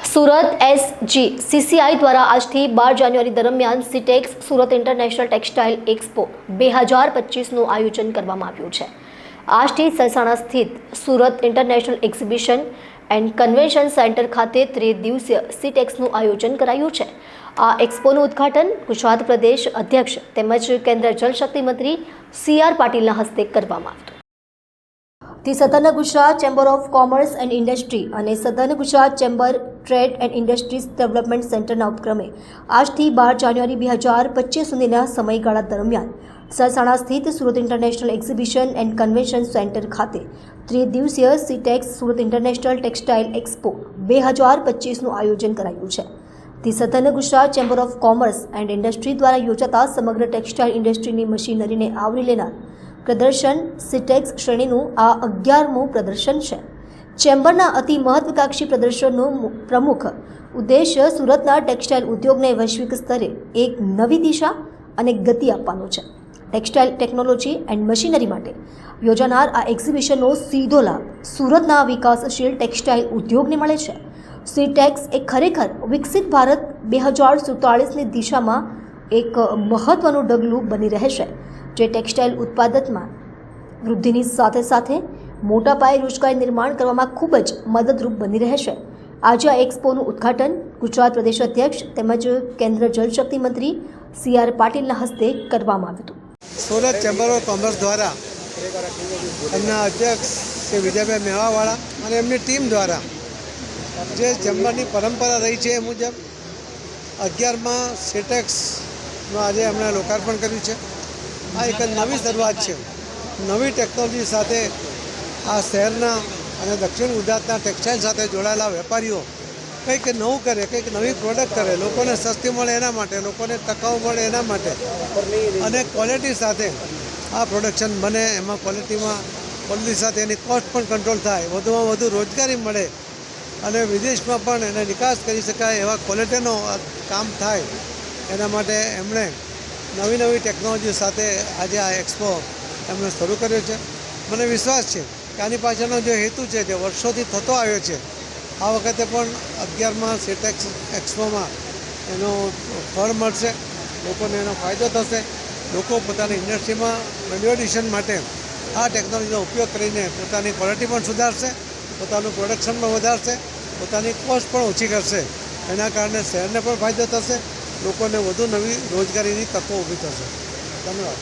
Surat SGCCI દ્વારા આજથી 12 જાન્યુઆરી દરમિયાન સિટેક્સ સુરત ઇન્ટરનેશનલ ટેક્સટાઇલ એક્સપો 2025નું આયોજન કરવામાં આવ્યું છે। આજથી સહેસાણા સ્થિત Surat international exhibition and convention centre ખાતે ત્રિદિવસીય સિટેક્સનું આયોજન કરાયું છે। આ એક્સપોનું ઉદ્ઘાટન ગુજરાત પ્રદેશ અધ્યક્ષ તેમજ કેન્દ્ર જળશક્તિ મંત્રી CR પાટીલના હસ્તે કરવામાં આવ્યું। Southern Gujarat chamber of commerce and industry અને southern Gujarat chamber trade and industries development સેન્ટરના ઉપક્રમે આજથી 12 જાન્યુઆરી 2025 સુધીના સમયગાળા દરમિયાન સહેસાણા સ્થિત Surat international exhibition and convention centre ખાતે ત્રિદિવસીય સિટેક્સ સુરત ઇન્ટરનેશનલ ટેક્સટાઇલ એક્સપો 2025નું આયોજન કરાયું છે। Southern Gujarat chamber of commerce and industry દ્વારા યોજાતા સમગ્ર ટેક્સટાઇલ ઇન્ડસ્ટ્રીની મશીનરીને આવરી લેનાર પ્રદર્શન સિટેક્સ શ્રેણીનું આ 11મું પ્રદર્શન છે। ચેમ્બરના અતિ મહત્વાકાંક્ષી પ્રદર્શનનો પ્રમુખ ઉદ્દેશ્ય સુરતના ટેક્સટાઇલ ઉદ્યોગને વૈશ્વિક સ્તરે એક નવી દિશા અને ગતિ આપવાનો છે। ટેક્સટાઇલ ટેકનોલોજી એન્ડ મશીનરી માટે યોજાનાર આ એક્ઝિબિશનનો સીધો લાભ સુરતના વિકાસશીલ ટેક્સટાઇલ ઉદ્યોગને મળે છે। સિટેક્સ એ ખરેખર વિકસિત ભારત 2047ની દિશામાં એક મહત્વનું ડગલું બની રહેશે, જે ટેક્સટાઇલ ઉત્પાદનમાં વૃદ્ધિની સાથે સાથે મોટા પાયે રોજગારી નિર્માણ કરવામાં ખૂબ જ મદદરૂપ બની રહેશે। આજે આ એક્સપોનું ઉદ્ઘાટન ગુજરાત પ્રદેશ અધ્યક્ષ તેમજ કેન્દ્ર જળશક્તિ મંત્રી CR પાટીલના હસ્તે કરવામાં આવ્યું હતું। સુરત ચેમ્બર ઓફ કોમર્સ દ્વારા એમના અધ્યક્ષ શ્રી વિજયભાઈ મેવાવાળા અને એમની ટીમ દ્વારા જે ચેમ્બરની પરંપરા રહી છે એ મુજબ 11મા સિટેક્સનું આજે એમણે લોકાર્પણ કર્યું છે। આ એક નવી શરૂઆત છે। નવી ટેકનોલોજી સાથે આ શહેરના અને દક્ષિણ ગુજરાતના ટેક્સટાઇલ સાથે જોડાયેલા વેપારીઓ કંઈક નવું કરે, કંઈક નવી પ્રોડક્ટ કરે, લોકોને સસ્તી મળે એના માટે, લોકોને ટકાઉ મળે એના માટે અને ક્વોલિટી સાથે આ પ્રોડક્શન બને, એમાં ક્વોલિટી સાથે એની કોસ્ટ પણ કંટ્રોલ થાય, વધુમાં વધુ રોજગારી મળે અને વિદેશમાં પણ એને નિકાસ કરી શકાય એવા ક્વોલિટીનો કામ થાય, એના માટે એમણે નવી ટેકનોલોજી સાથે આજે આ એક્સપો એમણે શરૂ કર્યો છે। મને વિશ્વાસ છે કે આની પાછળનો જે હેતુ છે જે વર્ષોથી થતો આવ્યો છે, આ વખતે પણ 11મા સિટેક્સ એક્સપોમાં એનો ફળ મળશે, લોકોને એનો ફાયદો થશે। લોકો પોતાની ઇન્ડસ્ટ્રીમાં વેલ્યુ એડિશન માટે આ ટેકનોલોજીનો ઉપયોગ કરીને પોતાની ક્વોલિટી પણ સુધારશે, પોતાનું પ્રોડક્શન પણ વધારશે, પોતાની કોસ્ટ પણ ઓછી કરશે। એના કારણે શહેરને પણ ફાયદો થશે, લોકોને વધુ નવી રોજગારીની તકો ઊભી થશે। ધન્યવાદ।